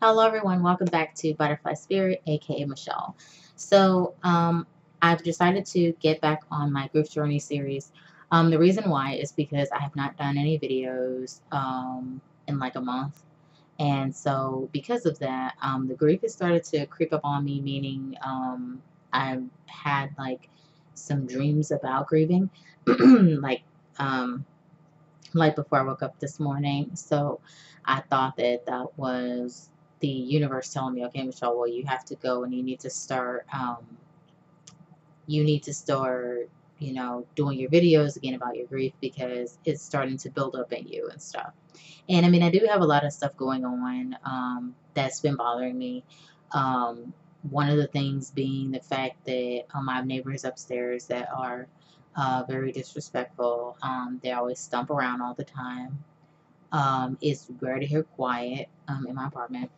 Hello, everyone. Welcome back to Butterfly Spirit, aka Michelle. So, I've decided to get back on my grief journey series. The reason why is because I have not done any videos in like a month, and so because of that, the grief has started to creep up on me. Meaning, I've had like some dreams about grieving, like um, like before I woke up this morning. So I thought that that was the universe telling me, okay, Michelle, well, you have to go and you need to start, doing your videos again about your grief because it's starting to build up in you and stuff. And I mean, I do have a lot of stuff going on that's been bothering me. Um, One of the things being the fact that I have neighbors upstairs that are very disrespectful. They always stomp around all the time. It's rare to hear quiet in my apartment.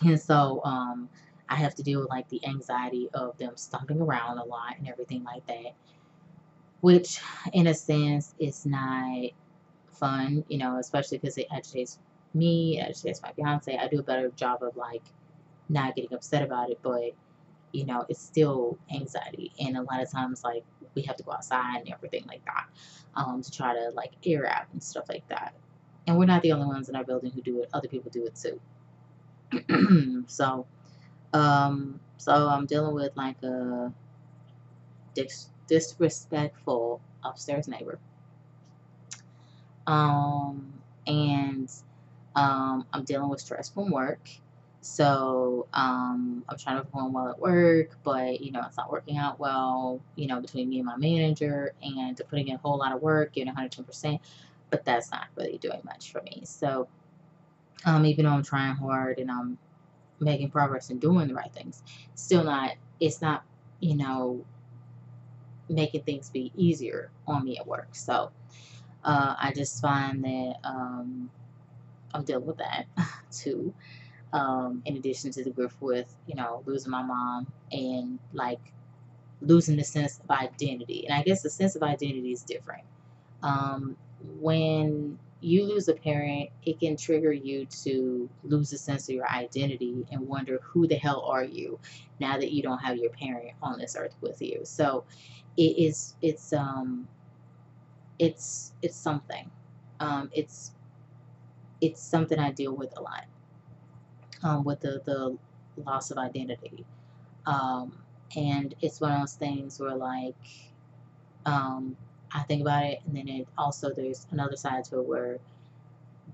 And so I have to deal with like the anxiety of them stomping around a lot and everything like that, which in a sense is not fun, especially because it agitates me, it agitates my fiance. I do a better job of like not getting upset about it, but it's still anxiety. And a lot of times, like, we have to go outside and everything like that to try to like air out and stuff like that. And we're not the only ones in our building who do it, other people do it too. So I'm dealing with like a disrespectful upstairs neighbor. And I'm dealing with stress from work. So I'm trying to perform well at work, but it's not working out well, between me and my manager, and to putting in a whole lot of work, giving 110%, but that's not really doing much for me. So even though I'm trying hard and I'm making progress and doing the right things, still not, it's not, you know, making things be easier on me at work. So I just find that I'm dealing with that too. In addition to the grief with, losing my mom and like losing the sense of identity. And I guess the sense of identity is different. When you lose a parent, it can trigger you to lose a sense of your identity and wonder who the hell are you now that you don't have your parent on this earth with you. So it is it's something. It's something I deal with a lot, with the loss of identity. Um, and it's one of those things where like um, I think about it, and then it also there's another side to it where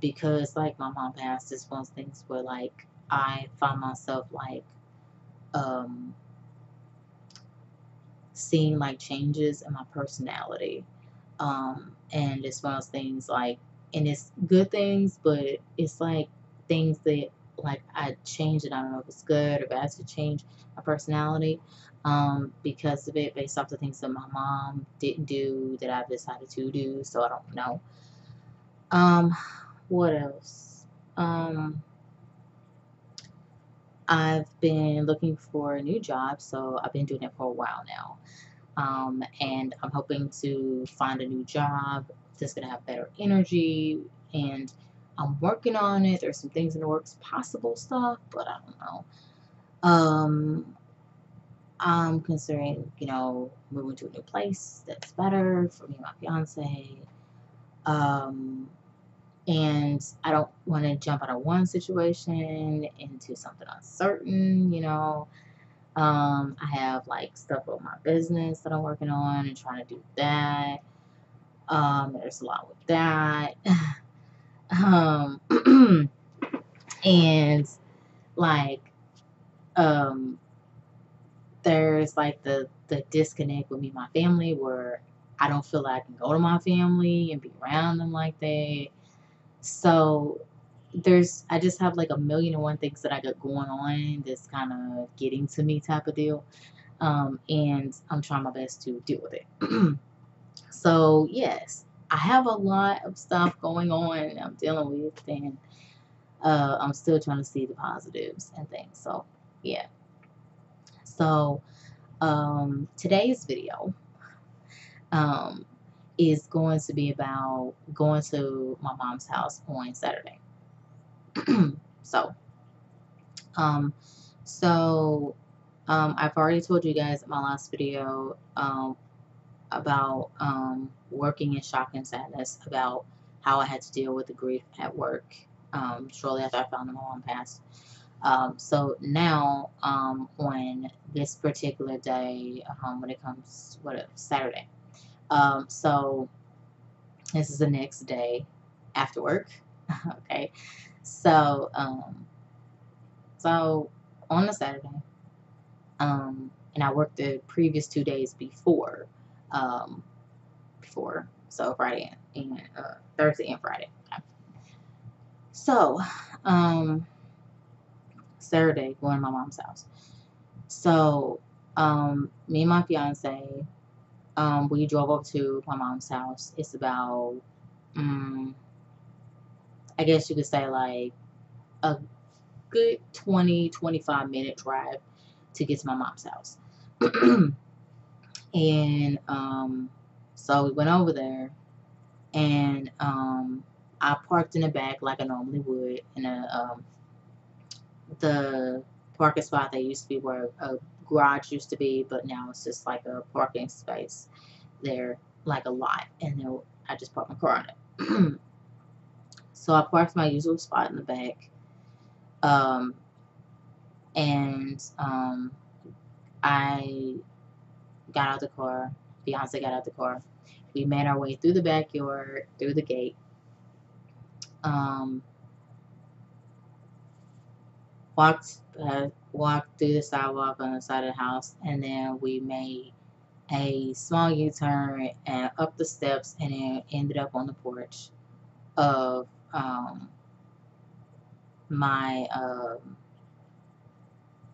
because like my mom passed, it's one of those things where like I find myself like um, seeing like changes in my personality, and it's one of those things like, and it's good things, but it's like things that like I change it. I don't know if it's good or bad to change my personality because of it, based off the things that my mom didn't do that I've decided to do. So I don't know. Um, what else? Um, I've been looking for a new job, so I've been doing it for a while now. And I'm hoping to find a new job that's going to have better energy. And I'm working on it. There's some things in the works, possible stuff, but I don't know. I'm considering, moving to a new place that's better for me and my fiance. Um, and I don't want to jump out of one situation into something uncertain. I have like stuff with my business that I'm working on and trying to do that. There's a lot with that. um, and like, um, there's like the disconnect with me and my family where I don't feel like I can go to my family and be around them like that. So I just have like a million and one things that I got going on that's kind of getting to me type of deal. And I'm trying my best to deal with it. So yes, I have a lot of stuff going on I'm dealing with, and I'm still trying to see the positives and things. So yeah. So today's video um, is going to be about going to my mom's house on Saturday. So Um, so I've already told you guys in my last video about working in shock and sadness, about how I had to deal with the grief at work shortly after I found out my mom passed. So now, on this particular day, when it comes, Saturday. So this is the next day after work. Okay. So, so on a Saturday, and I worked the previous 2 days um, so Friday and Thursday and Friday. Okay. So, um, Saturday, going to my mom's house. So, me and my fiance, we drove up to my mom's house. It's about, I guess you could say like a good 20-25 minute drive to get to my mom's house. And so we went over there, and I parked in the back like I normally would in the parking spot that used to be where a garage used to be, but now it's just like a parking space there, like a lot. And then I just parked my car on it. So I parked my usual spot in the back, um, and I got out the car. Beyonce got out the car. We made our way through the backyard, through the gate. Um, walked through the sidewalk on the side of the house, and then we made a small U-turn and up the steps, and then ended up on the porch of my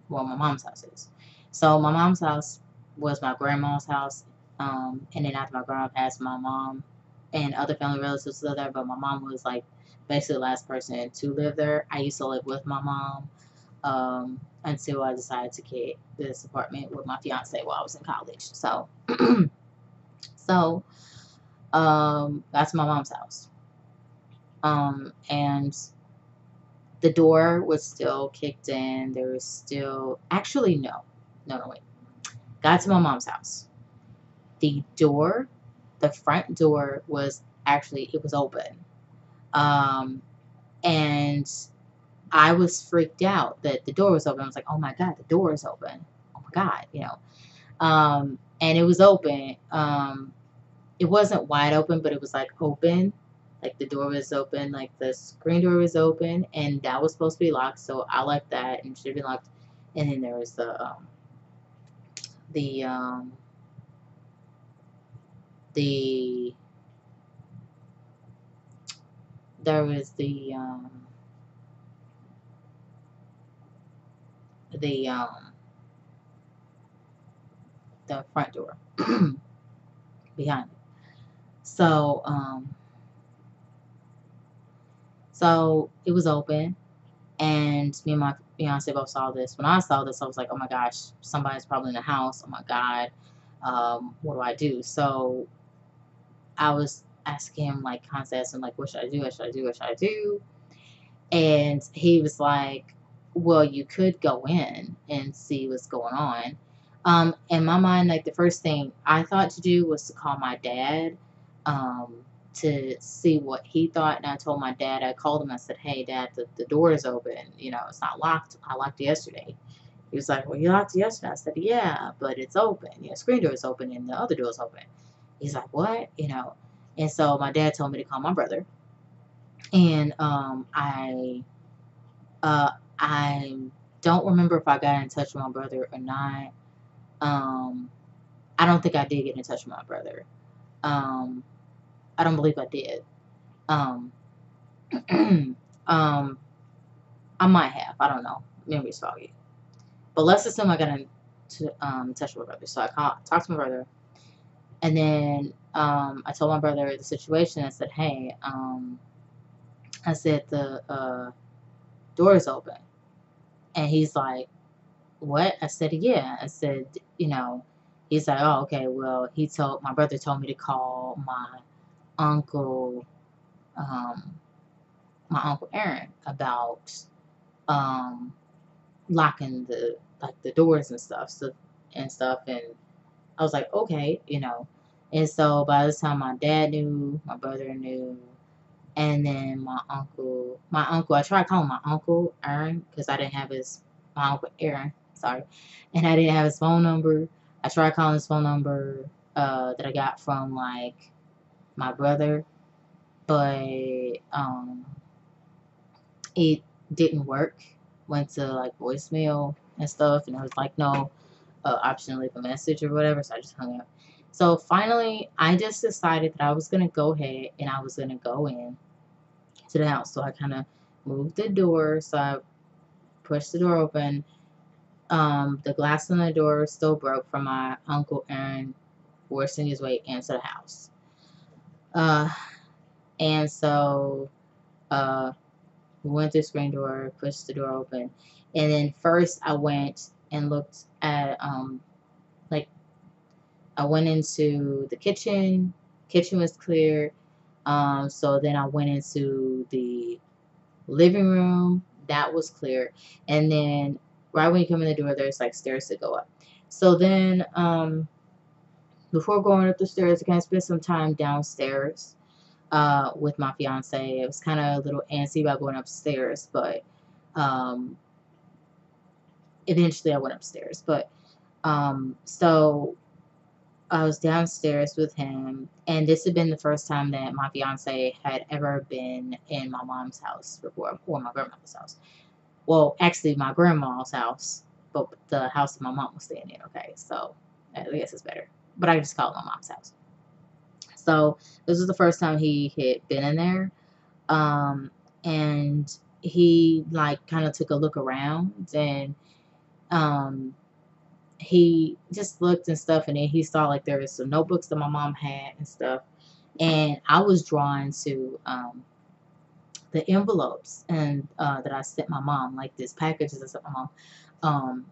my mom's house is. So my mom's house was my grandma's house, and then after my grandma passed, my mom and other family relatives lived there, but my mom was like basically the last person to live there. I used to live with my mom until I decided to get this apartment with my fiance while I was in college. So, so that's my mom's house, and the door was still kicked in. There was still, actually, no, wait. Got to my mom's house. The door, the front door was actually, it was open. And I was freaked out that the door was open. I was like, oh my God, the door is open. Oh my God, and it was open. It wasn't wide open, but it was like open. Like the door was open, like the screen door was open, and that was supposed to be locked. So I liked that, and it should have been locked. And then there was the the there was the the front door behind it. So so it was open, and me and my fiance both saw this. When I saw this, I was like, oh my gosh, somebody's probably in the house. Oh my God, what do I do? So I was asking him, like, constantly asking him, like, what should I do? What should I do? What should I do? And he was like, well, you could go in and see what's going on. In my mind, like, the first thing I thought to do was to call my dad, um, to see what he thought. And I told my dad, I called him, I said, hey, Dad, the door is open. It's not locked. I locked it yesterday. He was like, well, you locked it yesterday. I said, yeah, but it's open. Screen door is open and the other door is open. He's like, what? And so my dad told me to call my brother. And I don't remember if I got in touch with my brother or not. I don't think I did get in touch with my brother. I don't believe I did. Um, um, I might have. I don't know. Memory's foggy. But let's assume I got in touch with my brother. So I talked to my brother, and then I told my brother the situation. I said, hey, I said the door is open. And he's like, what? I said, yeah. I said, he's like, oh, okay. Well, my brother told me to call uncle, um, my uncle Aaron about, um, locking the doors and stuff. And I was like, okay, And so by the time my dad knew, my brother knew, and then my uncle, I tried calling my uncle Aaron because I didn't have my uncle Aaron, sorry, and I didn't have his phone number. I tried calling his phone number that I got from like my brother, but it didn't work. Went to like voicemail and stuff, and there was like no option to leave a message or whatever, so I just hung up. So finally, I just decided that I was gonna go ahead and I was gonna go in to the house. So I kind of moved the door, so I pushed the door open. The glass on the door still broke from my uncle Aaron forcing his way into the house. Uh, and so uh, we went through the screen door, pushed the door open, and then first I went and looked at like I went into the kitchen. Kitchen was clear. So then I went into the living room. That was clear. And then right when you come in the door, there's like stairs to go up. So then before going up the stairs, I kind of spent some time downstairs with my fiance. It was kind of a little antsy about going upstairs, but um, eventually I went upstairs. But so I was downstairs with him, and this had been the first time that my fiance had ever been in my mom's house before, or my grandmother's house. Well, actually, my grandma's house, but the house that my mom was staying in. Okay, so I guess it's better, but I just call it my mom's house. So this was the first time he had been in there, um, and he like kind of took a look around, and um, he just looked and stuff, and then he saw like there was some notebooks that my mom had and stuff, and I was drawn to the envelopes and that I sent my mom, like these packages I sent my mom, um,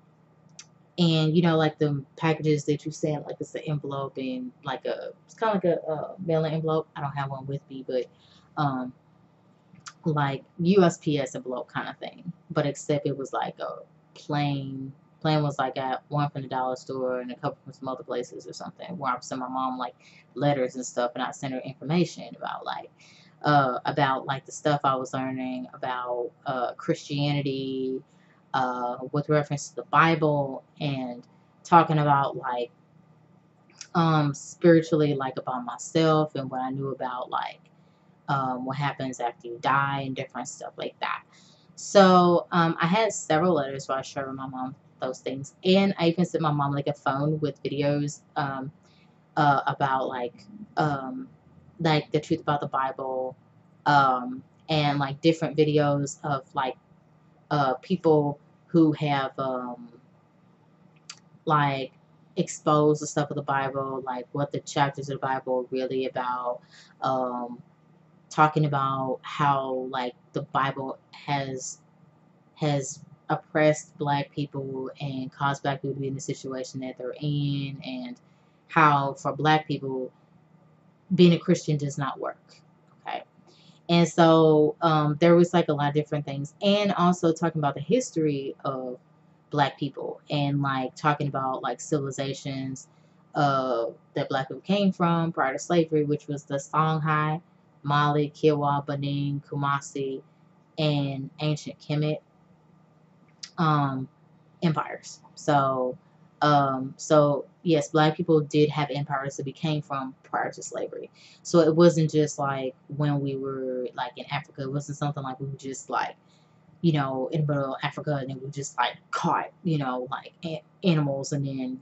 and like the packages that you send, like it's an envelope and like it's kind of like a mailing envelope. I don't have one with me, but um, like USPS envelope kind of thing, but except it was like a plain. Plain was like I got one from the dollar store and a couple from some other places or something. Where I would send my mom like letters and stuff, and I sent her information about like the stuff I was learning about Christianity, with reference to the Bible, and talking about like spiritually, like about myself and what I knew about like what happens after you die and different stuff like that. So I had several letters where I showed my mom those things, and I even sent my mom like a phone with videos about like the truth about the Bible, and like different videos of like people who have like exposed the stuff of the Bible, like what the chapters of the Bible are really about, um, talking about how like the Bible has oppressed black people and caused black people to be in the situation that they're in, and how for black people being a Christian does not work. Okay. And so there was like a lot of different things, and also talking about the history of black people, and like talking about like civilizations that black people came from prior to slavery, which was the Songhai, Mali, Kiowa, Benin, Kumasi, and ancient Kemet um, empires. So yes, black people did have empires that we came from prior to slavery. So it wasn't just like when we were like in Africa. It wasn't something like we were just like in the middle of Africa and then we just like caught like animals and then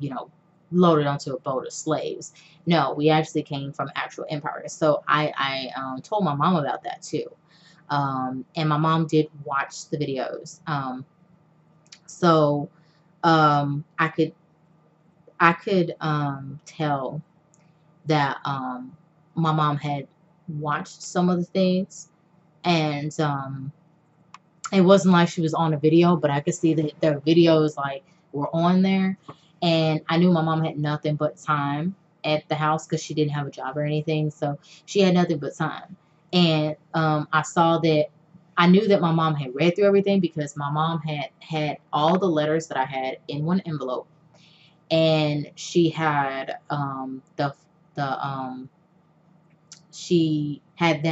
loaded onto a boat of slaves. No, we actually came from actual empires. So I told my mom about that too, and my mom did watch the videos. So I could tell that my mom had watched some of the things, and it wasn't like she was on a video, but I could see that their videos like were on there, and I knew my mom had nothing but time at the house because she didn't have a job or anything, so she had nothing but time, and I saw that I knew that my mom had read through everything because my mom had all the letters that I had in one envelope, and she had the she had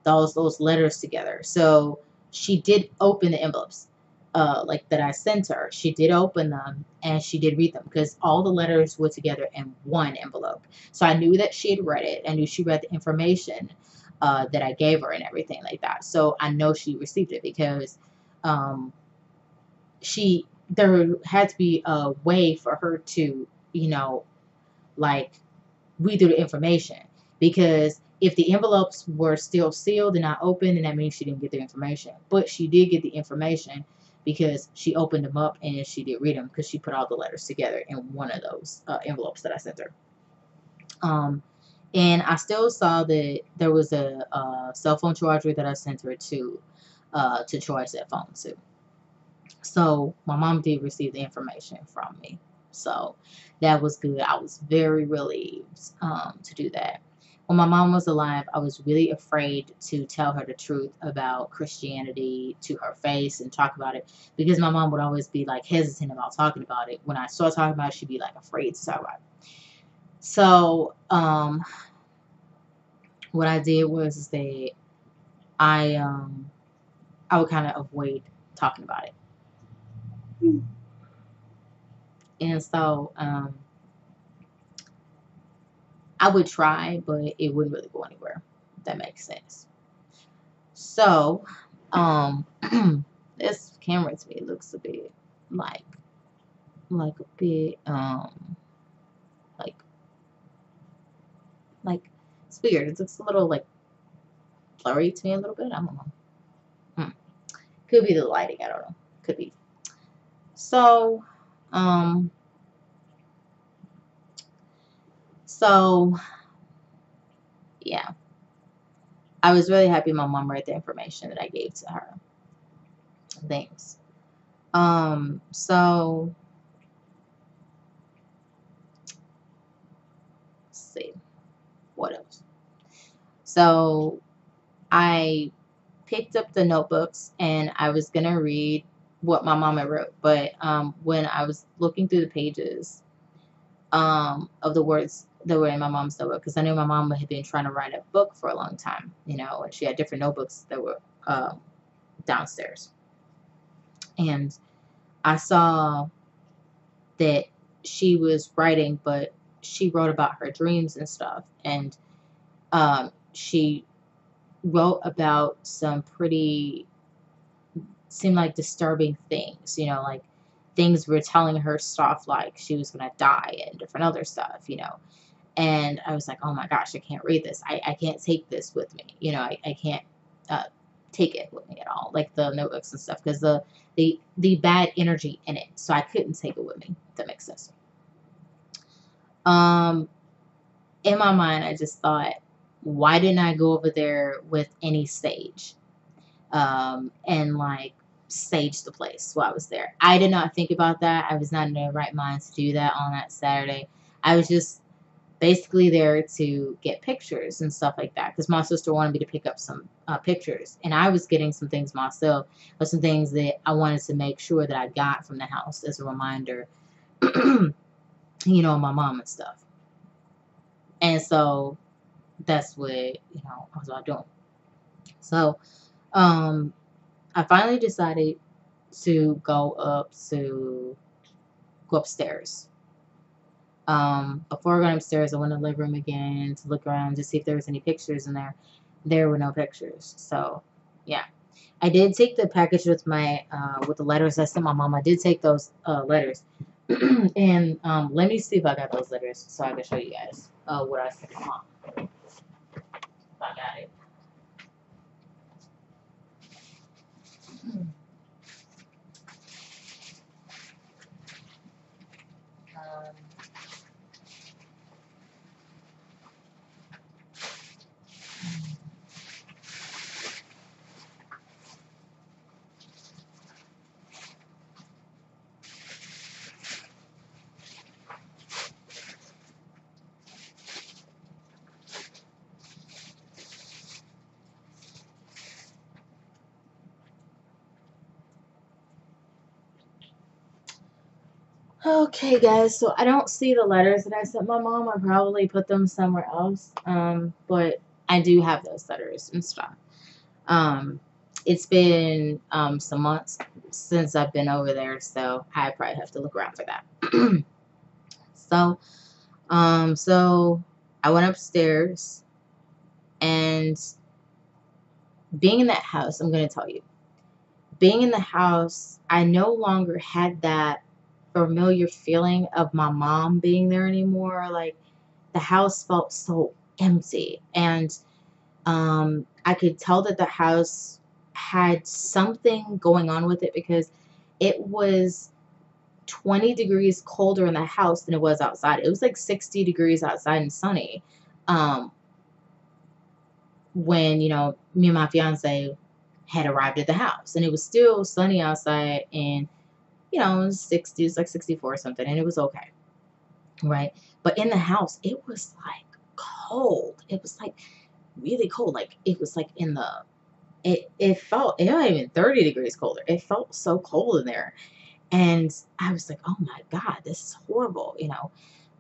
those letters together. So she did open the envelopes, like that I sent her. She did open them and she did read them because all the letters were together in one envelope. So I knew that she had read it. I knew she read the information that I gave her and everything like that. So I know she received it because um, she there had to be a way for her to, like, read through the information, because if the envelopes were still sealed and not open, then that means she didn't get the information. But she did get the information because she opened them up and she did read them because she put all the letters together in one of those envelopes that I sent her. And I still saw that there was a cell phone charger that I sent her to charge that phone to. So my mom did receive the information from me. So that was good. I was very relieved to do that. When my mom was alive, I was really afraid to tell her the truth about Christianity to her face and talk about it, because my mom would always be like hesitant about talking about it. When I started talking about it, she'd be like afraid to talk about it. So what I did was that I I would kind of avoid talking about it. And so I would try, but it wouldn't really go anywhere, if that makes sense. So, um, this camera to me looks a bit like, a bit, like, it's weird. It looks a little, like, blurry to me a little bit. I don't know. Could be the lighting. I don't know. Could be. So, um, so, yeah. I was really happy my mom read the information that I gave to her. Thanks. So, let's see. What else? So I picked up the notebooks and I was gonna read what my mama wrote, but when I was looking through the pages of the words that were in my mom's notebook, because I knew my mom had been trying to write a book for a long time, and she had different notebooks that were downstairs, and I saw that she was writing, but she wrote about her dreams and stuff, and she wrote about some pretty, seemed like, disturbing things, like things were telling her stuff like she was going to die and different other stuff. And I was like, oh my gosh, I can't read this. I can't take this with me. I can't uh, take it with me at all, like the notebooks and stuff, because the bad energy in it. So I couldn't take it with me, if that makes sense. Um, in my mind, I just thought, why didn't I go over there with any sage? And like stage the place while I was there. I did not think about that. I was not in the right mind to do that on that Saturday. I was just basically there to get pictures and stuff like that, because my sister wanted me to pick up some pictures, and I was getting some things myself, but some things that I wanted to make sure that I got from the house as a reminder, my mom and stuff. And so that's what I was all doing. So I finally decided to go upstairs. Before I went upstairs, I went to the living room again to look around to see if there was any pictures in there. There were no pictures. So, yeah. I did take the package with with the letters I sent my mom. I did take those letters. And let me see if I got those letters so I can show you guys what I sent my mom. If I got it. Um, Okay, guys, so I don't see the letters that I sent my mom. I probably put them somewhere else. But I do have those letters and stuff. Um, it's been some months since I've been over there, so I probably have to look around for that. So, so I went upstairs, and being in that house, I'm gonna tell you, being in the house, I no longer had that familiar feeling of my mom being there anymore. Like the house felt so empty, and I could tell that the house had something going on with it because it was 20 degrees colder in the house than it was outside. It was like 60 degrees outside and sunny. Um, when, me and my fiance had arrived at the house, and it was still sunny outside, and, it was 60s, like 64 or something, and it was okay. Right. But in the house, it was like cold. It was like really cold. Like it was like it felt, it not even 30 degrees colder. It felt so cold in there. And I was like, oh my God, this is horrible,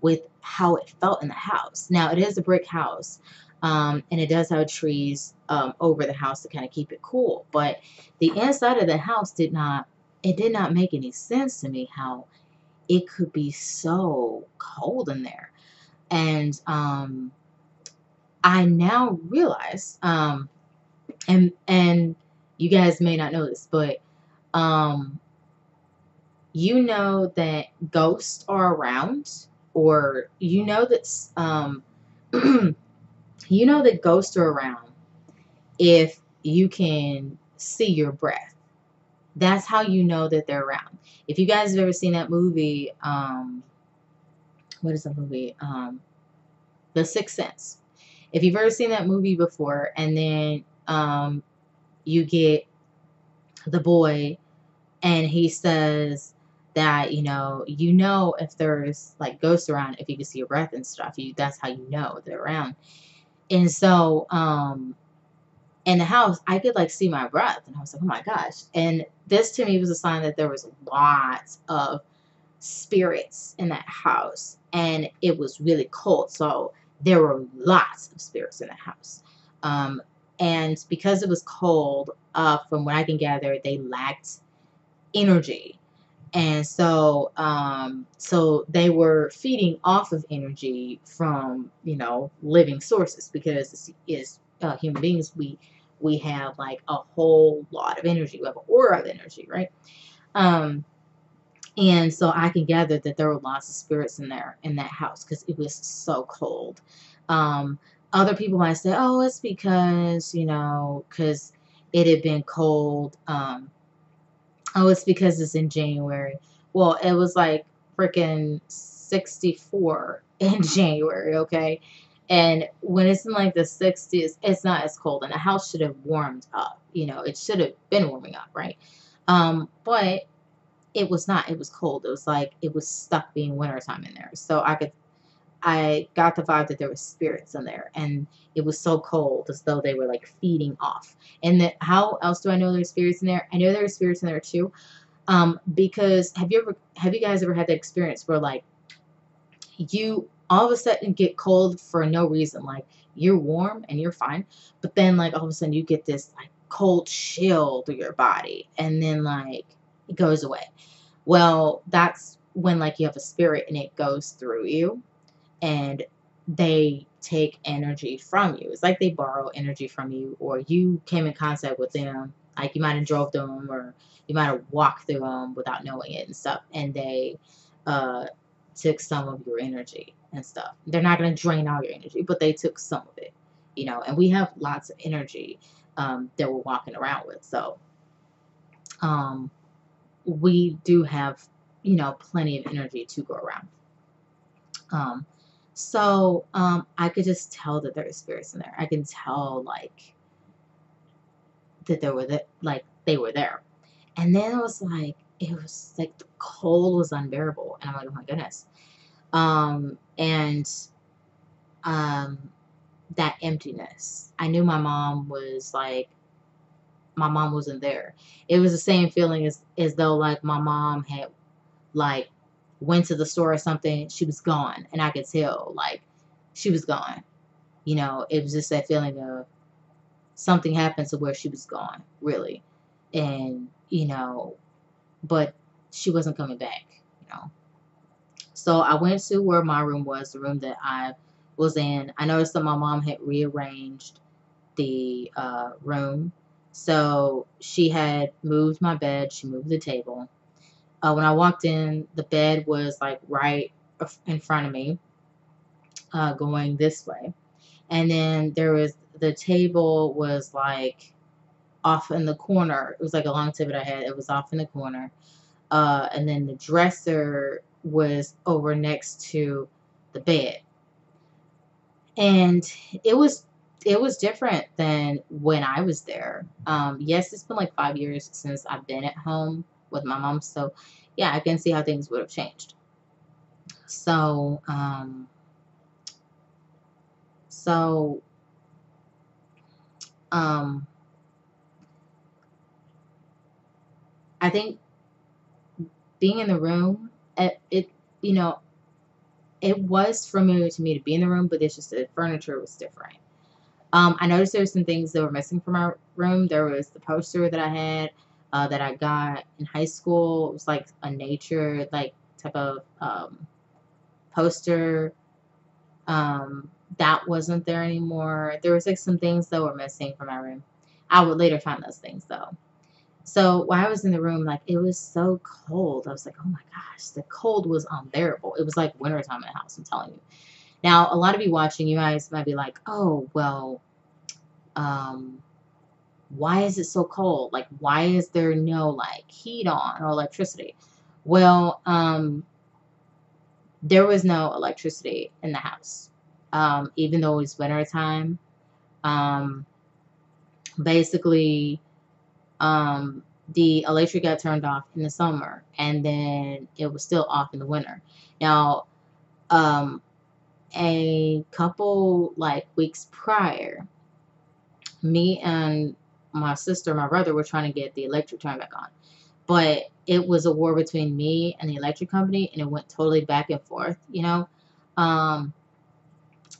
with how it felt in the house. Now, it is a brick house, and it does have trees over the house to kind of keep it cool. But the inside of the house did not make any sense to me how it could be so cold in there. And I now realize, and you guys may not know this, but um, you know that ghosts are around, or you know that ghosts are around if you can see your breath. That's how you know that they're around. If you guys have ever seen that movie, what is the movie? The Sixth Sense. If you've ever seen that movie before, and then you get the boy, and he says that if there's like ghosts around, if you can see your breath and stuff, that's how you know they're around. And so in the house, I could like see my breath, and I was like, oh my gosh. And this to me was a sign that there was lots of spirits in that house, and it was really cold, so there were lots of spirits in the house. And because it was cold, from what I can gather, they lacked energy. And so they were feeding off of energy from living sources, because human beings, we have like a whole lot of energy. We have an aura of energy, right? um and so I can gather that there were lots of spirits in there in that house because it was so cold. Um, Other people might say, "Oh, it's because it had been cold." Oh, it's because it's in January. Well, it was like freaking 64 in January, okay? And when it's in like the 60s, it's not as cold, and the house should have warmed up. It should have been warming up, right? But it was not. It was cold. It was like it was stuck being wintertime in there. So I got the vibe that there were spirits in there, and it was so cold, as though they were like feeding off. And how else do I know there's spirits in there? I know there are spirits in there too. Because have you guys ever had that experience where like you all of a sudden get cold for no reason? Like you're warm and you're fine, but then like all of a sudden you get this like cold chill through your body, and then like it goes away. Well, that's when like you have a spirit and it goes through you, and they take energy from you. It's like they borrow energy from you, or you came in contact with them. Like you might have drove them, or you might have walked through them without knowing it and stuff, and they uh, took some of your energy and stuff. They're not going to drain all your energy, but they took some of it, And we have lots of energy that we're walking around with, so um, we do have plenty of energy to go around. Um, I could just tell that there are spirits in there. I can tell like that they were there. And then it was like the cold was unbearable. And I'm like, oh my goodness. And um that emptiness. I knew my mom wasn't there. It was the same feeling as though like my mom had like went to the store or something, she was gone. And I could tell, like, she was gone. You know, it was just that feeling of something happened to where she was gone, really. And, you know, but she wasn't coming back, you know. So I went to where my room was, the room that I was in. I noticed that my mom had rearranged the room. So she had moved my bed, she moved the table. When I walked in, the bed was like right in front of me, going this way. And then there was the table was like off in the corner. It was like a long table I had. It was off in the corner. And then the dresser was over next to the bed. And it was it was different than when I was there. Yes, it's been like 5 years since I've been at home with my mom, so yeah, I can see how things would have changed. So, so um, I think being in the room, it you know, it was familiar to me to be in the room, but it's just the furniture was different. I noticed there were some things that were missing from our room. There was the poster that I had, that I got in high school. It was like a nature like type of poster. That wasn't there anymore. There was like some things that were missing from my room. I would later find those things though. So while I was in the room, like it was so cold. I was like, oh my gosh, the cold was unbearable. It was like wintertime in the house, I'm telling you. Now, a lot of you watching, you guys might be like, oh, well, um, why is it so cold? Like, why is there no like heat on or electricity? Well, there was no electricity in the house. Even though it was winter time. Um, basically, the electric got turned off in the summer and then it was still off in the winter. Now, um, a couple like weeks prior, me and my sister, my brother were trying to get the electric turned back on. But it was a war between me and the electric company and it went totally back and forth, you know. Um,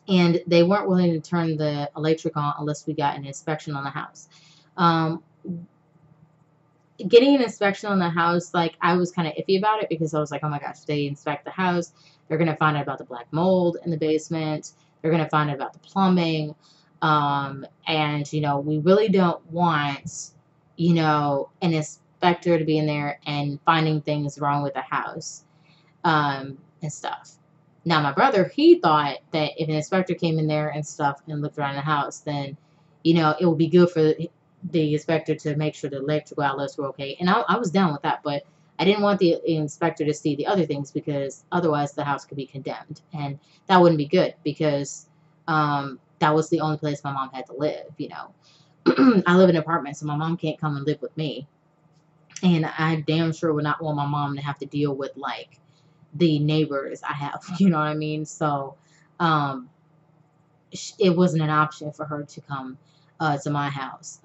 and they weren't willing to turn the electric on unless we got an inspection on the house. Um, getting an inspection on the house, like I was kind of iffy about it because I was like, oh my gosh, they inspect the house, they're gonna find out about the black mold in the basement, they're gonna find out about the plumbing, and you know, we really don't want, you know, an inspector to be in there and finding things wrong with the house, and stuff. Now, my brother, he thought that if an inspector came in there and stuff and looked around the house, then, you know, it would be good for the inspector to make sure the electrical outlets were okay. And I was down with that, but I didn't want the inspector to see the other things because otherwise the house could be condemned. And that wouldn't be good because that was the only place my mom had to live, you know. I live in an apartment, so my mom can't come and live with me. And I damn sure would not want my mom to have to deal with like the neighbors I have, you know what I mean? So um, it wasn't an option for her to come to my house.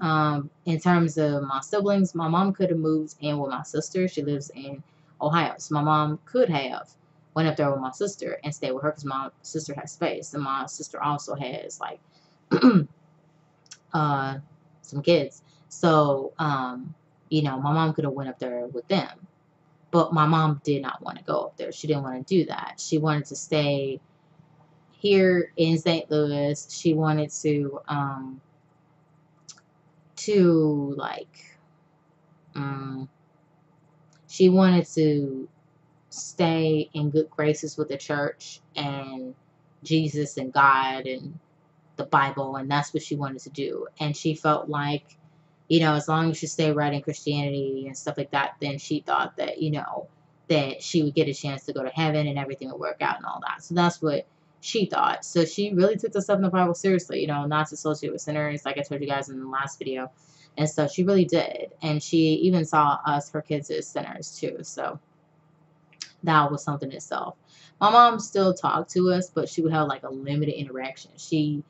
In terms of my siblings, my mom could have moved in with my sister. She lives in Ohio. So my mom could have went up there with my sister and stayed with her because my sister has space. And my sister also has like uh, some kids. So, you know, my mom could have went up there with them. But my mom did not want to go up there. She didn't want to do that. She wanted to stay here in St. Louis. She wanted to like, um, she wanted to stay in good graces with the church and Jesus and God and the Bible, and that's what she wanted to do. And she felt like, you know, as long as she stayed right in Christianity and stuff like that, then she thought that, you know, that she would get a chance to go to heaven and everything would work out and all that. So that's what she thought. So she really took the stuff in the Bible seriously, you know, not to associate with sinners, like I told you guys in the last video. And so she really did. And she even saw us, her kids, as sinners too. So that was something itself. My mom still talked to us, but she would have like a limited interaction. She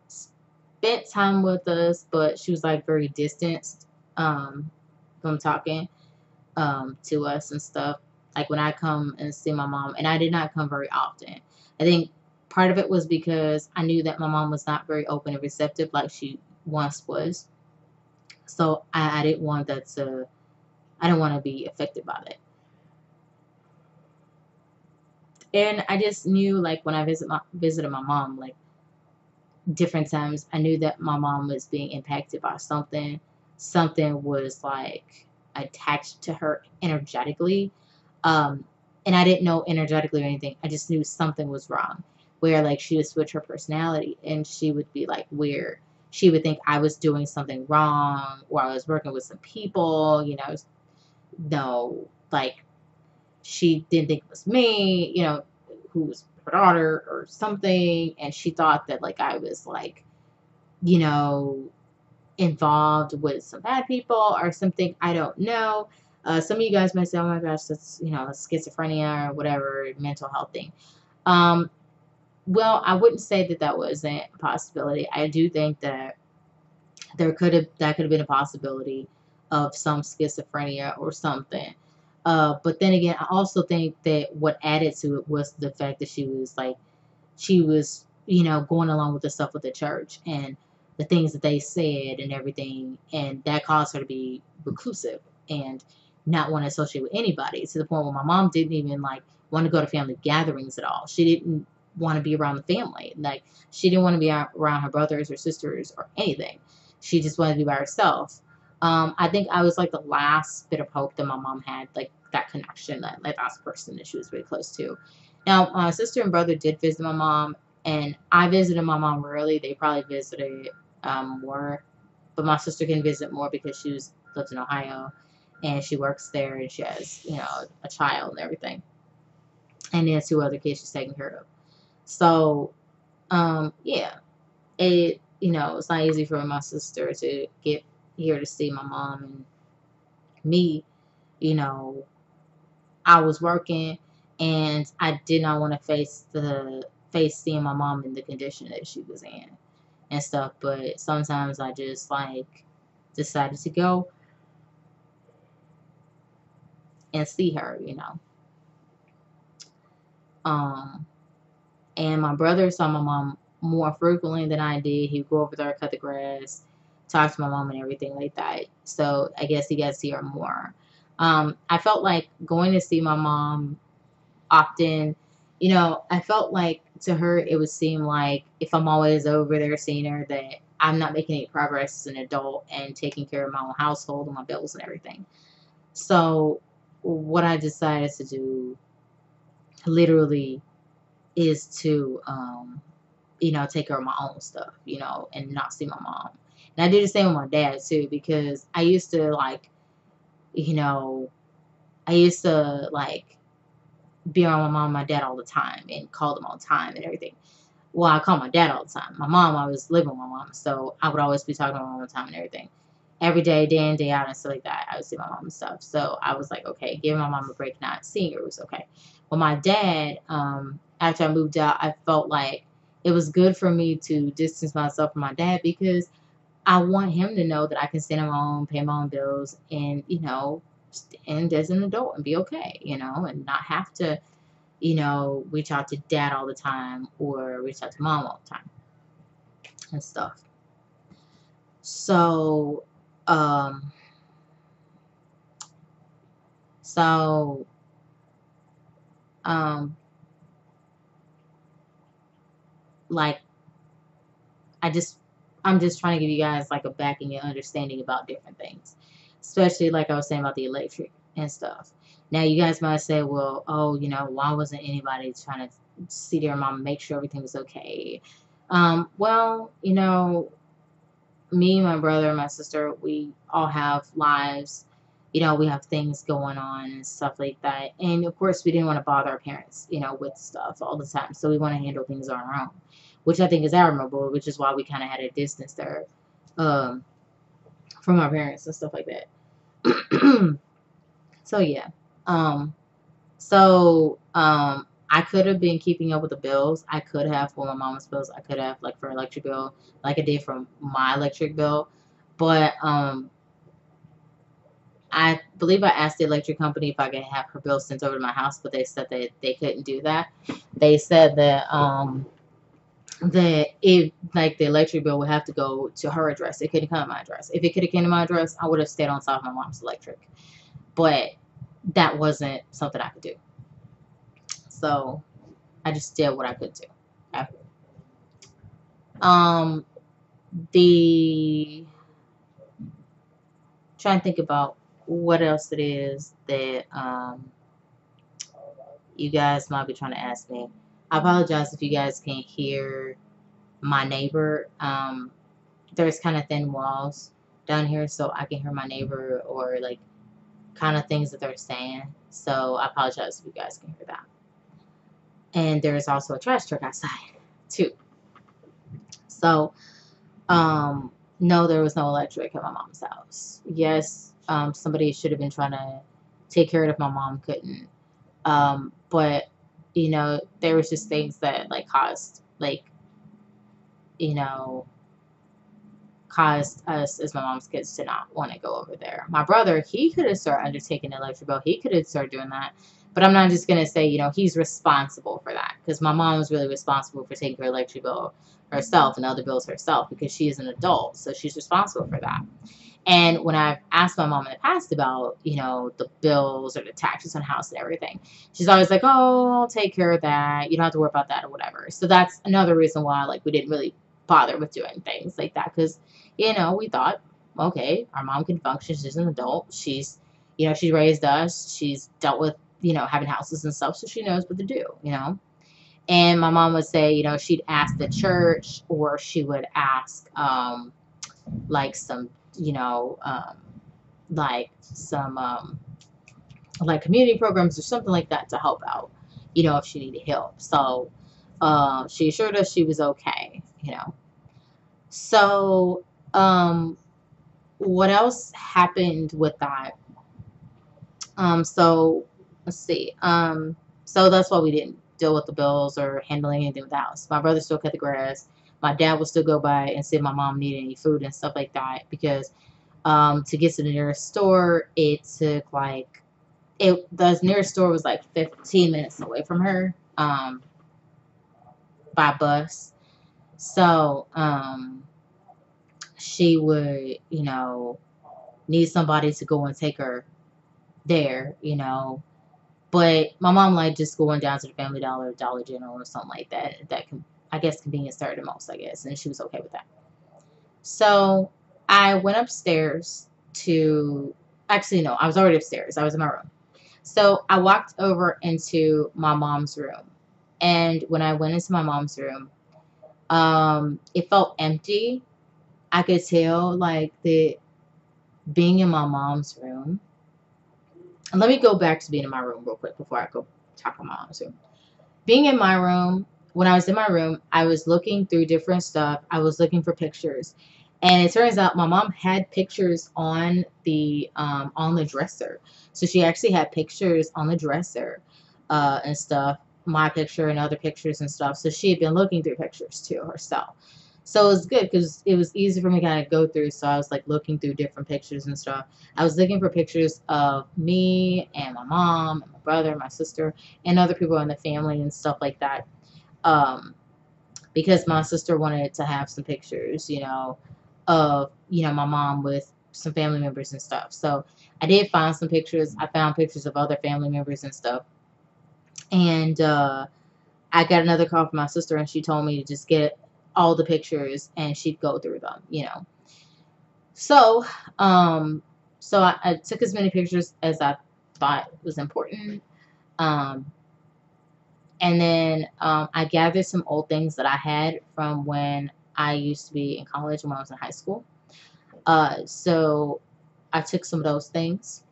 spent time with us, but she was like very distanced from talking to us and stuff. Like when I come and see my mom, and I did not come very often. I think part of it was because I knew that my mom was not very open and receptive like she once was. So I didn't want that to, I didn't want to be affected by that. And I just knew, like, when I visited my mom, like, different times, I knew that my mom was being impacted by something. Something was like attached to her energetically. Um, and I didn't know energetically or anything. I just knew something was wrong. Where like she would switch her personality and she would be like weird. She would think I was doing something wrong or I was working with some people, no, like she didn't think it was me, who was her daughter or something, and she thought that like I was like, you know, involved with some bad people or something. I don't know. Some of you guys might say, "Oh my gosh, that's schizophrenia or whatever mental health thing." Um, well, I wouldn't say that that wasn't a possibility. I do think that that could have been a possibility of some schizophrenia or something. But then again, I also think that what added to it was the fact that she was, going along with the stuff with the church and the things that they said and everything, and that caused her to be reclusive and not want to associate with anybody to the point where my mom didn't even like want to go to family gatherings at all. She didn't want to be around the family. Like she didn't want to be around her brothers or sisters or anything. She just wanted to be by herself. I think I was like the last bit of hope that my mom had, like that connection, that like last person that she was really close to. Now, my sister and brother did visit my mom, and I visited my mom rarely. They probably visited more, but my sister can visit more because lives in Ohio, and she works there, and she has a child and everything, and then two other kids she's taking care of. So, yeah, it's not easy for my sister to get here to see my mom and me. You know, I was working and I did not want to face seeing my mom in the condition that she was in and stuff. But sometimes I just like decided to go and see her. Um, and my brother saw my mom more frequently than I did. He'd go over there, cut the grass, talk to my mom, and everything like that. So I guess he got to see her more. I felt like going to see my mom often, I felt like to her it would seem like if I'm always over there seeing her that I'm not making any progress as an adult and taking care of my own household and my bills and everything. So what I decided to do literally is to take care of my own stuff, and not see my mom. And I did the same with my dad too because I used to you know, I used to like be around my mom and my dad all the time and call them all the time and everything. Well, I call my dad all the time. My mom, I was living with my mom, so I would always be talking to my mom all the time and everything. Every day, day in, day out, and stuff like that. I would see my mom and stuff. So I was like, okay, giving my mom a break, not seeing her was okay. But my dad, after I moved out, I felt like it was good for me to distance myself from my dad because I want him to know that I can stand on my own, pay my own bills, and stand as an adult and be okay, and not have to reach out to dad all the time or reach out to mom all the time and stuff. So, um, so, um, like, I just, I'm just trying to give you guys like a backing and understanding about different things, especially like I was saying about the electric and stuff. Now, you guys might say, well, oh, why wasn't anybody trying to see their mom, make sure everything was okay? Well, me, my brother, and my sister, we all have lives. We have things going on and stuff like that. And of course, we didn't want to bother our parents, with stuff all the time. So we want to handle things on our own, which I think is admirable, which is why we kind of had a distance there um, from our parents and stuff like that. So, yeah. Um, I could have been keeping up with the bills. I could have for my mom's bills. I could have like for electric bill, like I did for my electric bill. But I believe I asked the electric company if I could have her bill sent over to my house, but they said that they couldn't do that. They said that if like the electric bill would have to go to her address. It couldn't come to my address. If it could have came to my address, I would have stayed on top of my mom's electric. But that wasn't something I could do. So I just did what I could do. Okay. Um the Trying to think about what else it is that you guys might be trying to ask me. I apologize if you guys can't hear my neighbor. There's kind of thin walls down here, so I can hear my neighbor or like kind of things that they're saying. So I apologize if you guys can hear that. And there's also a trash truck outside too. So no, there was no electric at my mom's house. Yes, somebody should have been trying to take care of it if my mom couldn't. But you know, there was just things that like caused like you know caused us as my mom's kids to not want to go over there. My brother, he could have started undertaking the electric bill. He could have started doing that. But I'm not just gonna say, he's responsible for that because my mom was really responsible for taking her electric bill herself and other bills herself because she is an adult, so she's responsible for that. And when I've asked my mom in the past about, the bills or the taxes on the house and everything, she's always like, "Oh, I'll take care of that. You don't have to worry about that or whatever." So that's another reason why, like, we didn't really bother with doing things like that because, we thought, okay, our mom can function. She's an adult. She raised us. She's dealt with, having houses and stuff, so she knows what to do. And my mom would say, she'd ask the church or she would ask, like some, like some, like community programs or something like that to help out, if she needed help. So, she assured us she was okay. So, what else happened with that? So let's see. So that's why we didn't deal with the bills or handling anything with the house. My brother still cut the grass. My dad would still go by and see if my mom needed any food and stuff like that because to get to the nearest store, it took like the nearest store was like 15 minutes away from her by bus. So she would, need somebody to go and take her there. But my mom liked just going down to the Family Dollar, Dollar General, or something like that. That can, I guess, convenience started the most, I guess, and she was okay with that. So I went upstairs to. Actually, no, I was already upstairs. I was in my room. So I walked over into my mom's room, and when I went into my mom's room, it felt empty. I could tell, like, the being in my mom's room. And let me go back to being in my room real quick before I go talk about my mom's room. Being in my room, when I was in my room, I was looking through different stuff. I was looking for pictures. And it turns out my mom had pictures on the dresser. So she actually had pictures on the dresser and stuff, my picture and other pictures and stuff. So she had been looking through pictures too herself. So it was good because it was easy for me to kind of go through. So I was like looking through different pictures and stuff. I was looking for pictures of me and my mom and my brother, my sister, and other people in the family and stuff like that. Um, because my sister wanted to have some pictures, of, my mom with some family members and stuff. So I did find some pictures. I found pictures of other family members and stuff. And I got another call from my sister and she told me to just get all the pictures and she'd go through them. So, I took as many pictures as I thought was important. Um, and then I gathered some old things that I had from when I used to be in college and when I was in high school. So I took some of those things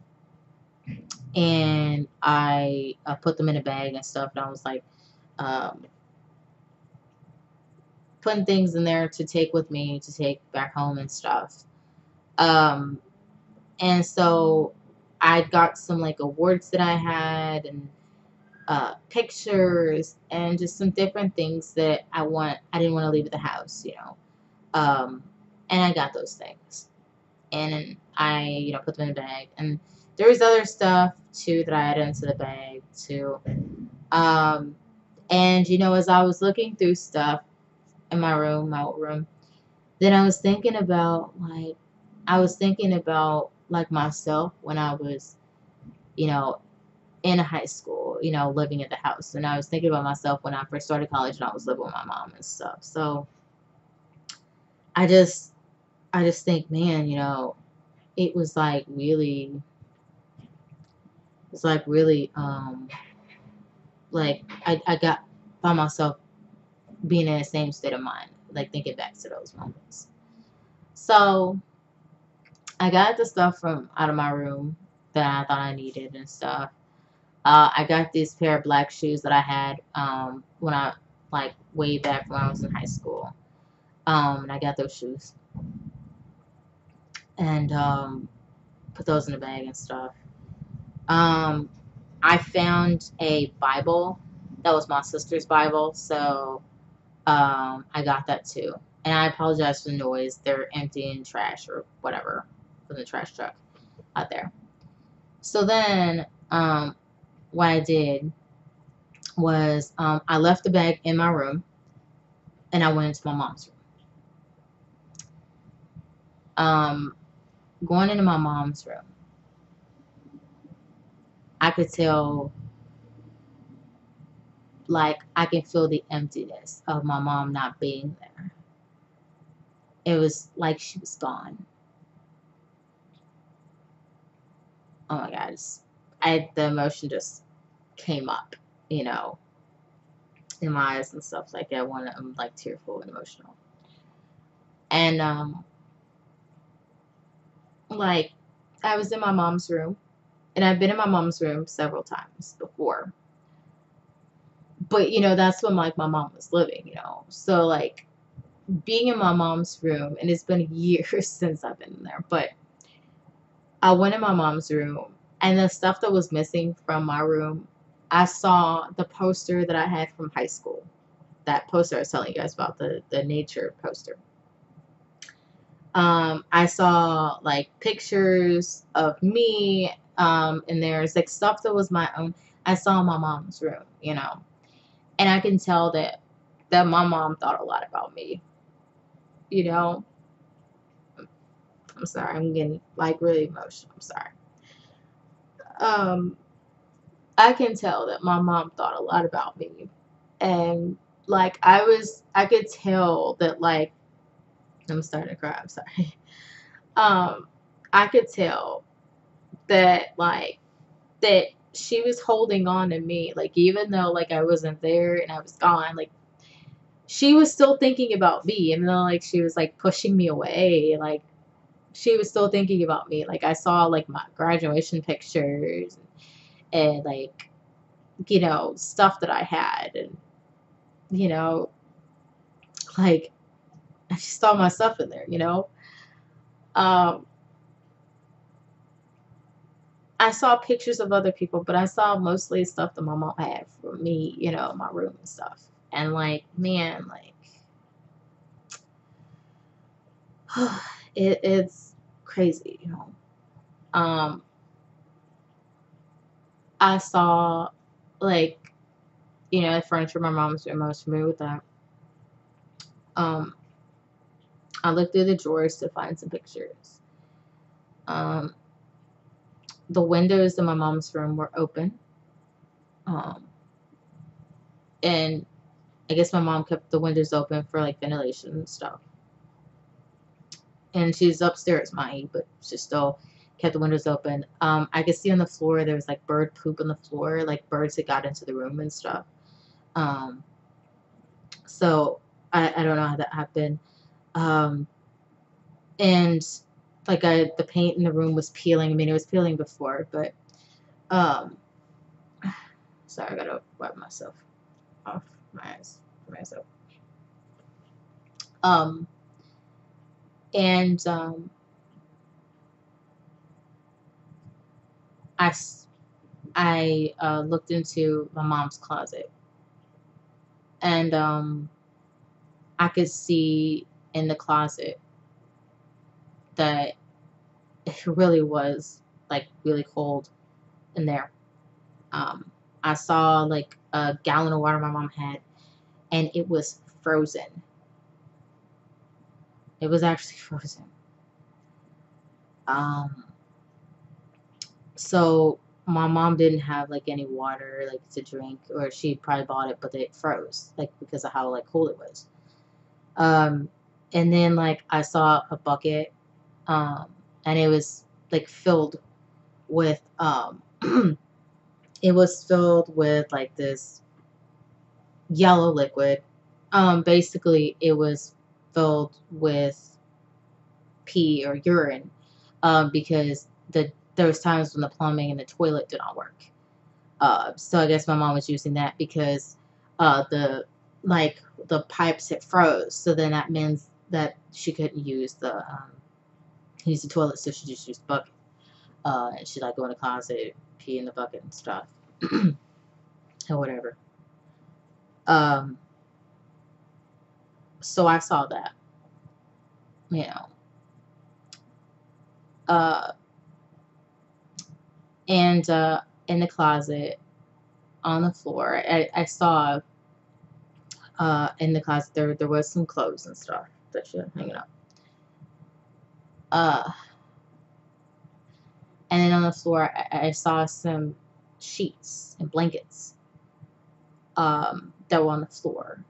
and I put them in a bag and stuff. And I was like um, putting things in there to take with me to take back home and stuff. Um, and so I got some like awards that I had and pictures and just some different things that I didn't want to leave at the house. And I got those things. And put them in the bag. And there was other stuff too that I added into the bag too. Um, and as I was looking through stuff in my old room, then I was thinking about like myself when I was, you know, in high school, living at the house. And I was thinking about myself when I first started college and I was living with my mom and stuff. So I just I just think, man, it was like really it's like really like I got found myself being in the same state of mind, like thinking back to those moments. So I got the stuff from out of my room that I thought I needed and stuff. I got this pair of black shoes that I had when I like way back when I was in high school. And I got those shoes and put those in the bag and stuff. Um, I found a Bible that was my sister's Bible, so I got that too. And I apologize for the noise. They're emptying trash or whatever from the trash truck out there. So then, what I did was I left the bag in my room and I went into my mom's room. Going into my mom's room, I could tell, like, I can feel the emptiness of my mom not being there. It was like she was gone. Oh my God. The emotion just came up, you know, in my eyes and stuff like that. I'm like tearful and emotional. And, like, I was in my mom's room and I've been in my mom's room several times before. But, that's when like my mom was living. So like being in my mom's room, and it's been years since I've been in there, but I went in my mom's room and the stuff that was missing from my room, I saw the poster that I had from high school. That poster I was telling you guys about, the nature poster. I saw like pictures of me, and there's like stuff that was my own. I saw in my mom's room. And I can tell that my mom thought a lot about me. You know, I'm sorry, I'm getting like really emotional. I'm sorry. Um, I can tell that my mom thought a lot about me, and like I could tell that like I'm starting to cry. I'm sorry. Um, I could tell that like that she was holding on to me, like even though like I wasn't there and I was gone, like she was still thinking about me, even though like she was like pushing me away, like she was still thinking about me. Like I saw like my graduation pictures and like stuff that I had, and you know like I just saw my stuff in there. um I saw pictures of other people, but I saw mostly stuff that my mom had for me, in my room and stuff. And like, man, like it's crazy. Um, I saw like, the furniture in my mom's room. I was familiar with that. Um, I looked through the drawers to find some pictures. Um, the windows in my mom's room were open. Um, and I guess my mom kept the windows open for like ventilation and stuff. And she's upstairs, mind you, but she still kept the windows open. I could see on the floor there was like bird poop on the floor, like birds had got into the room and stuff. Um, so I don't know how that happened. Um, and like the paint in the room was peeling. I mean, it was peeling before, but um, sorry, I gotta wipe myself off my eyes for myself. Um, and I looked into my mom's closet, and I could see in the closet that it really was like really cold in there. Um, I saw like a gallon of water my mom had, and it was frozen. It was actually frozen. Um, so my mom didn't have like any water like to drink, or she probably bought it, but it froze like because of how like cold it was. Um, and then like I saw a bucket, um, and it was like filled with it was filled with like this yellow liquid. Basically, it was filled with pee or urine, because there was times when the plumbing and the toilet did not work. So I guess my mom was using that because the like the pipes had froze. So then that means that she couldn't use the toilet, so she just used the bucket. And she like go in the closet, pee in the bucket and stuff, or whatever. Um, so I saw that, you know, uh, and in the closet on the floor, I saw in the closet there was some clothes and stuff that she had hanging up. Uh, and then on the floor, I saw some sheets and blankets that were on the floor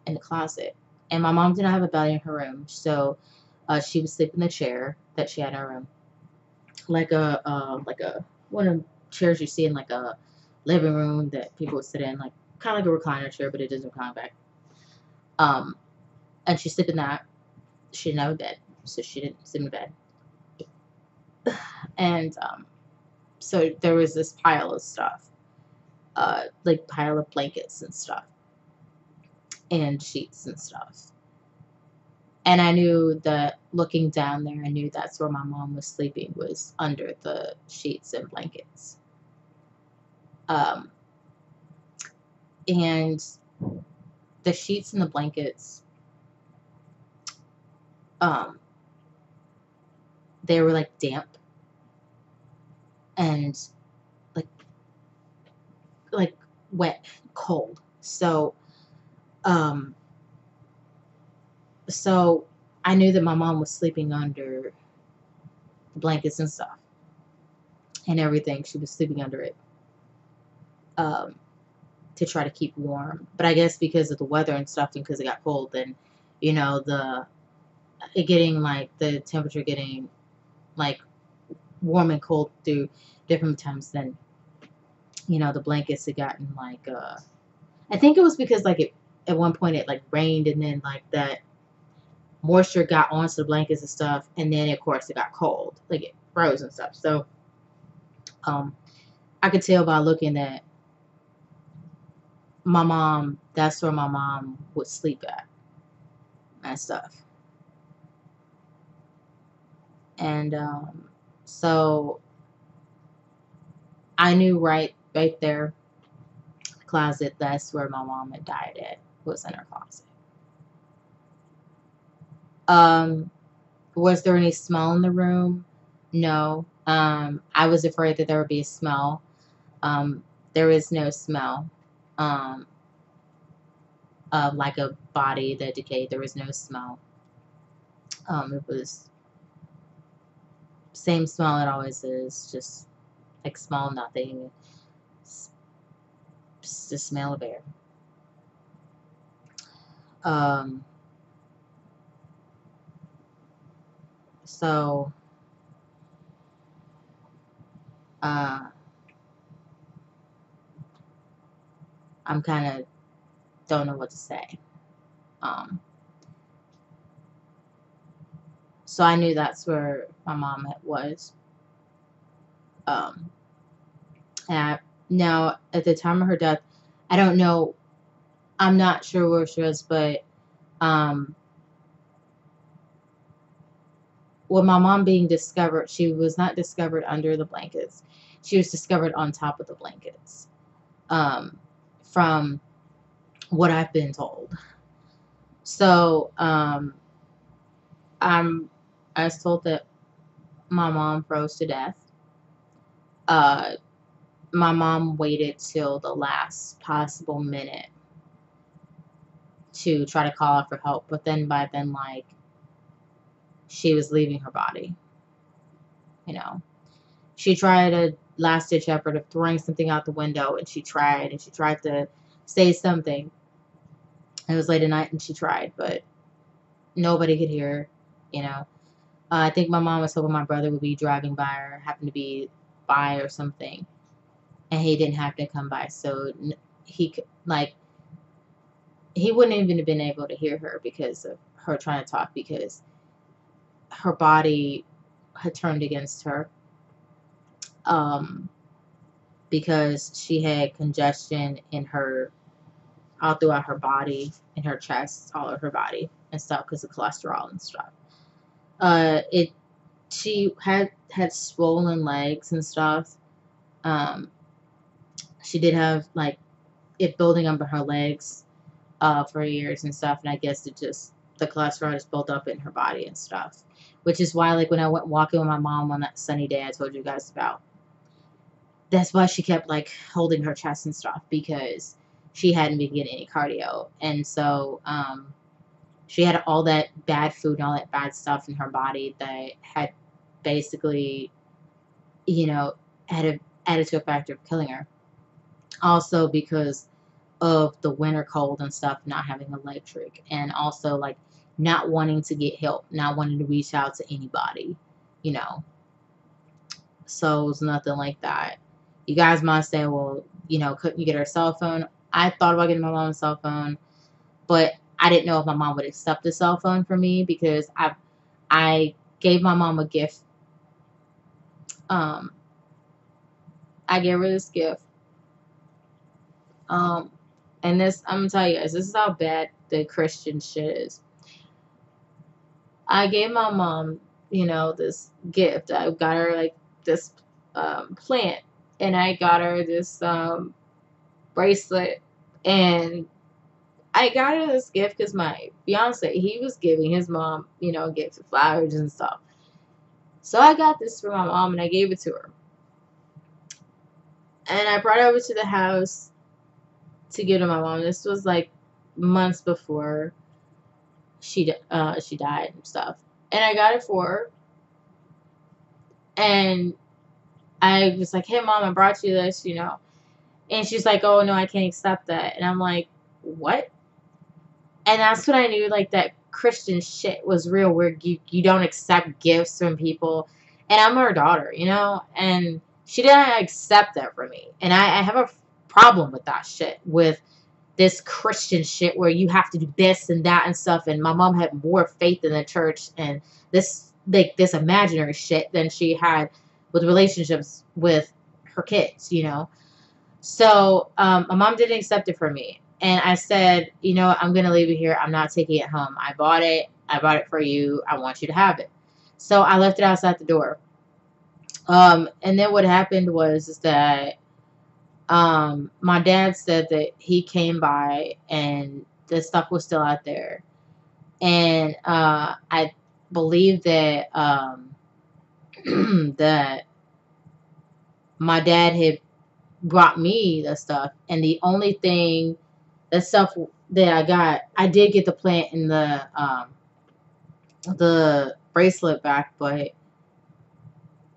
in the closet. And my mom did not have a bed in her room, so she would sleep in the chair that she had in her room, like a one of the chairs you see in like a living room that people would sit in, like kind of like a recliner chair, but it doesn't recline back. Um, and she slept in that. She didn't have a bed, so she didn't sit in bed. And so there was this pile of stuff, like pile of blankets and stuff, and sheets and stuff. And I knew that looking down there, I knew that's where my mom was sleeping, was under the sheets and blankets. Um, and the sheets and the blankets, um, they were like damp and like like wet, cold. Um, so I knew that my mom was sleeping under the blankets and stuff and everything. She was sleeping under it, um, to try to keep warm. But I guess because of the weather and stuff, and because it got cold, then the it getting like the temperature getting like warm and cold through different times. Then the blankets had gotten like I think it was because like it at one point it like rained, and then like that moisture got onto the blankets and stuff, and then of course it got cold, like it froze and stuff. So um I could tell by looking at my mom, that's where my mom would sleep at and stuff. And so I knew right there, closet, that's where my mom had died at, was in her closet. Um, was there any smell in the room? No. I was afraid that there would be a smell. Um, there is no smell. Um, of like a body that decayed. There was no smell. It was same smell it always is, just like smell nothing. It's the smell of air. Um, so uh, I'm kind of don't know what to say. Um, so I knew that's where my mom was. Um, and now at the time of her death, I don't know. I'm not sure where she was, but um, with my mom being discovered, she was not discovered under the blankets. She was discovered on top of the blankets. Um, from what I've been told. So I was told that my mom froze to death. Uh, my mom waited till the last possible minute to try to call out for help, but then by then, like, she was leaving her body. You know, she tried a last ditch effort of throwing something out the window, and she tried to say something. It was late at night, and she tried, but nobody could hear her. You know, I think my mom was hoping my brother would be driving by or happened to be by or something, and he didn't happen to come by, so he could like he wouldn't even have been able to hear her because of her trying to talk, because her body had turned against her, um, because she had congestion in her all throughout her body, in her chest, all over her body and stuff because of cholesterol and stuff. It she had swollen legs and stuff. Um, she did have like it building up in her legs for years and stuff, and I guess it just the cholesterol just built up in her body and stuff, which is why like when I went walking with my mom on that sunny day I told you guys about, that's why she kept like holding her chest and stuff, because she hadn't been getting any cardio, and so she had all that bad food and all that bad stuff in her body that had basically, you know, added to a factor of killing her. Also because of the winter cold and stuff, not having electric, and also like not wanting to get help, not wanting to reach out to anybody, you know. So it was nothing like that. You guys might say, well, you know, couldn't you get her a cell phone? I thought about getting my mom a cell phone, but I didn't know if my mom would accept a cell phone from me, because I gave my mom a gift. Um, I gave her this gift. Um, and this, I'm gonna tell you guys, this is how bad the Christian shit is. I gave my mom, you know, this gift. I got her like this plant, and I got her this bracelet, and I got her this gift because my fiance, he was giving his mom, you know, gifts of flowers and stuff. So I got this for my mom and I gave it to her. And I brought it over to the house to give to my mom. This was like months before she died and stuff. And I got it for her. And I was like, hey mom, I brought you this, you know. And she's like, oh no, I can't accept that. And I'm like, what? And that's when I knew like that Christian shit was real, where you don't accept gifts from people. And I'm her daughter, you know, and she didn't accept that from me. And I have a problem with that shit, with this Christian shit where you have to do this and that and stuff. And my mom had more faith in the church and this like this imaginary shit than she had with relationships with her kids, you know. So my mom didn't accept it from me. And I said, you know, I'm going to leave it here. I'm not taking it home. I bought it. I bought it for you. I want you to have it. So I left it outside the door. And then what happened was is that my dad said that he came by and the stuff was still out there. And I believe that that my dad had brought me the stuff, and the only thing, the stuff that I got, I did get the plant and the bracelet back, but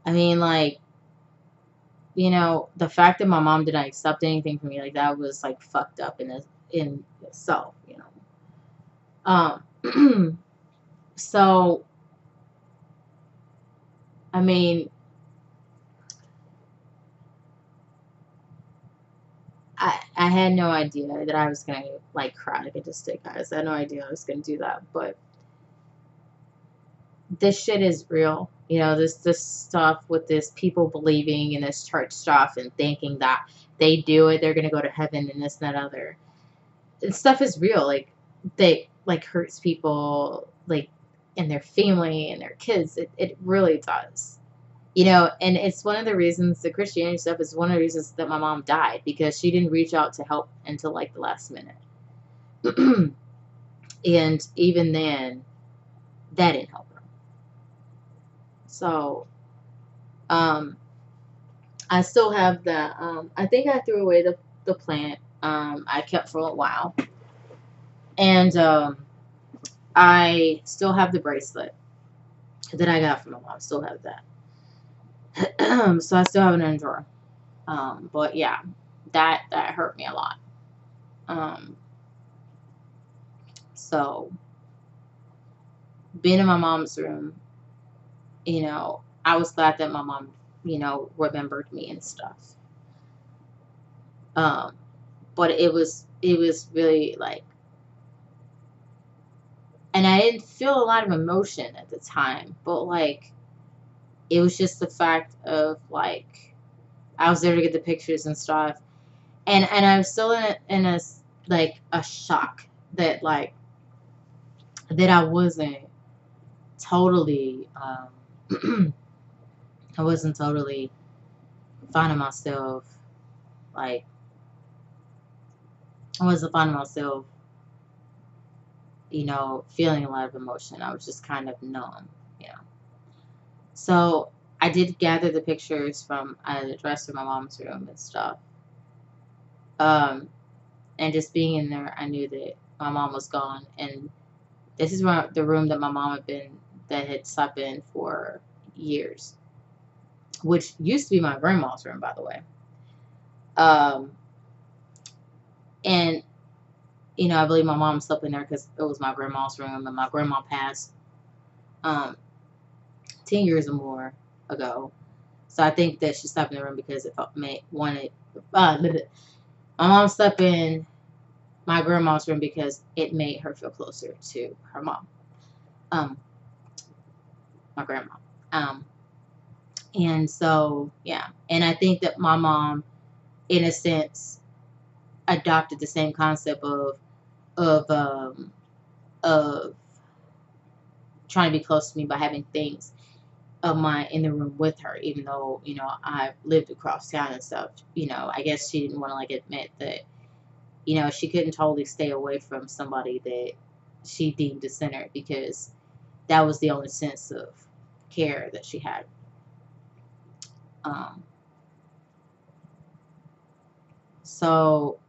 I mean, like, you know, the fact that my mom did not accept anything from me, like, that was like fucked up in itself, you know. So I mean, I had no idea that I was gonna like cry like a just stick, guys. I had no idea I was gonna do that, but this shit is real. You know, this stuff with this people believing in this church stuff and thinking that they do it, they're gonna go to heaven and this and that other. And stuff is real. Like they like hurts people like in their family and their kids. It really does. You know, and it's one of the reasons the Christianity stuff is one of the reasons that my mom died, because she didn't reach out to help until like the last minute. And even then, that didn't help her. So Um, I still have the, I think I threw away the plant. I kept for a while. And I still have the bracelet that I got from my mom. Still have that. So I still have it in a drawer. But yeah, that hurt me a lot. Um, so being in my mom's room, I was glad that my mom, remembered me and stuff. Um, but it was really like, and I didn't feel a lot of emotion at the time, but like it was just the fact of like I was there to get the pictures and stuff, and I was still in a like a shock that like that I wasn't totally I wasn't totally finding myself like I wasn't finding myself feeling a lot of emotion. I was just kind of numb, you know. So I did gather the pictures from the dresser in my mom's room and stuff. Um, and just being in there, I knew that my mom was gone. And this is the room that my mom had slept in for years, which used to be my grandma's room, by the way. Um, and I believe my mom slept in there because it was my grandma's room, and my grandma passed um, 10 years or more ago. So I think that she slept in the room because it wanted. My mom slept in my grandma's room because it made her feel closer to her mom, um, my grandma. Um, and so yeah, and I think that my mom, in a sense, adopted the same concept of um, of trying to be close to me by having things of mine in the room with her, even though I lived across town and stuff. I guess she didn't want to like admit that she couldn't totally stay away from somebody that she deemed a sinner because that was the only sense of care that she had. Um, so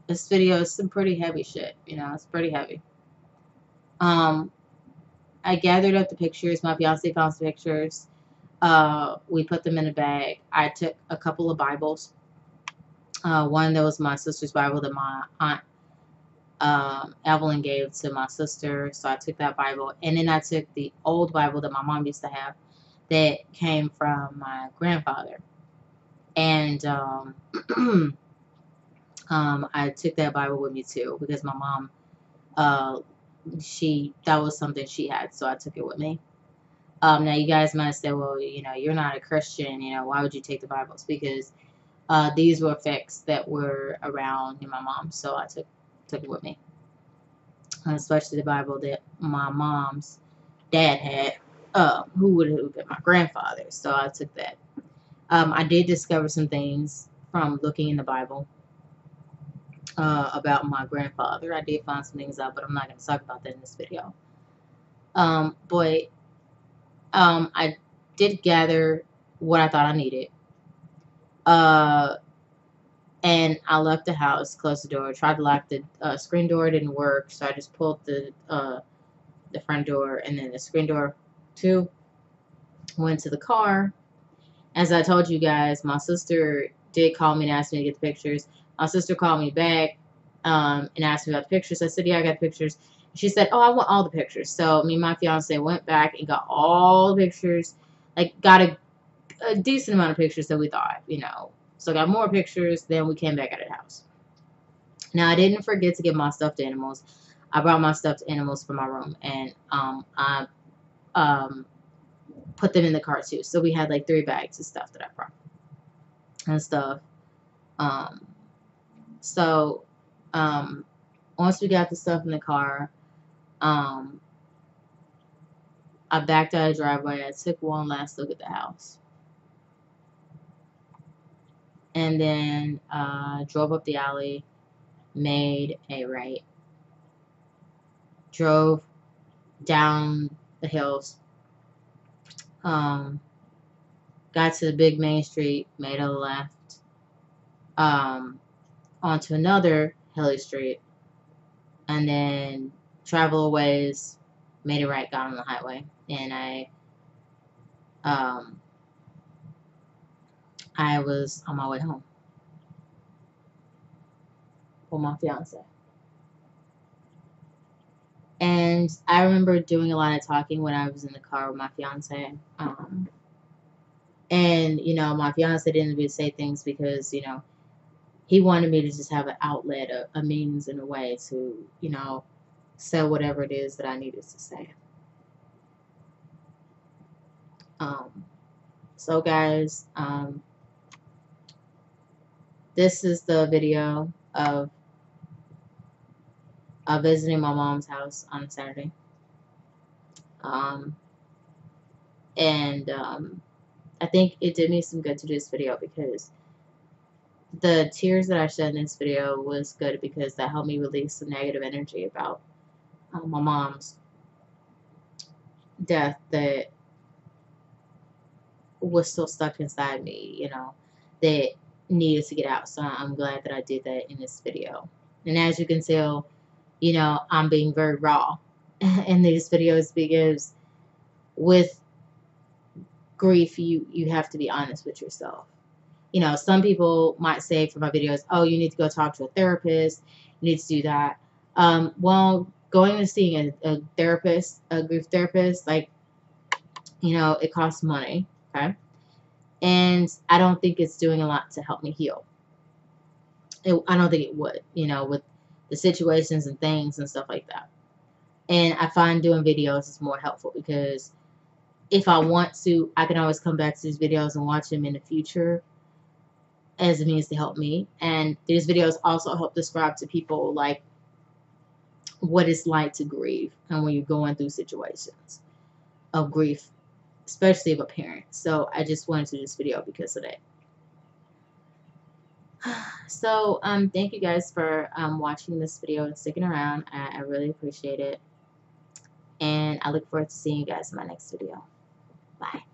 this video is some pretty heavy shit. It's pretty heavy. Um, I gathered up the pictures. My fiance found some pictures. We put them in a bag. I took a couple of Bibles. One that was my sister's Bible that my aunt Evelyn gave to my sister. So I took that Bible. And then I took the old Bible that my mom used to have that came from my grandfather. And I took that Bible with me too because my mom, uh, that was something she had. So I took it with me. Now you guys might say, well, you're not a Christian. Why would you take the Bibles? Because these were effects that were around my mom. So I took it with me. Especially the Bible that my mom's dad had, who would have been my grandfather. So I took that. I did discover some things from looking in the Bible about my grandfather. I did find some things out, but I'm not going to talk about that in this video. But I did gather what I thought I needed. And I left the house, closed the door, tried to lock the screen door. It didn't work, so I just pulled the front door and then the screen door too. Went to the car. As I told you guys, my sister did call me and ask me to get the pictures. My sister called me back and asked me about the pictures. I said, yeah, I got the pictures. She said, oh, I want all the pictures. So me and my fiance went back and got all the pictures, like got a decent amount of pictures that we thought, So got more pictures. Then we came back at the house. Now, I didn't forget to get my stuffed animals. I brought my stuffed animals from my room, and I put them in the car too. So we had like 3 bags of stuff that I brought and stuff. Um, so once we got the stuff in the car, I backed out of the driveway. I took one last look at the house. And then drove up the alley, made a right, drove down the hills, got to the big main street, made a left, onto another hilly street, and then travel a ways, made a right, got on the highway, and I was on my way home with my fiance. And I remember doing a lot of talking when I was in the car with my fiance. And, you know, my fiance didn't really say things because, you know, he wanted me to just have an outlet, a means and a way to, you know, say whatever it is that I needed to say. Um, so, guys, this is the video of visiting my mom's house on Saturday. And I think it did me some good to do this video because the tears that I shed in this video was good because that helped me release some negative energy about my mom's death that was still stuck inside me, you know, that needed to get out. So I'm glad that I did that in this video. And as you can tell, you know, I'm being very raw in these videos because with grief, you have to be honest with yourself. You know, some people might say for my videos, oh, you need to go talk to a therapist. You need to do that. Well, going and seeing a therapist, a grief therapist, like, you know, it costs money. Okay. And I don't think it's doing a lot to help me heal. I don't think it would, you know, with the situations and things and stuff like that. And I find doing videos is more helpful because if I want to, I can always come back to these videos and watch them in the future as a means to help me. And these videos also help describe to people like what it's like to grieve and when you're going through situations of grief, especially of a parent. So I just wanted to do this video because of that. So thank you guys for watching this video and sticking around. I really appreciate it. And I look forward to seeing you guys in my next video. Bye.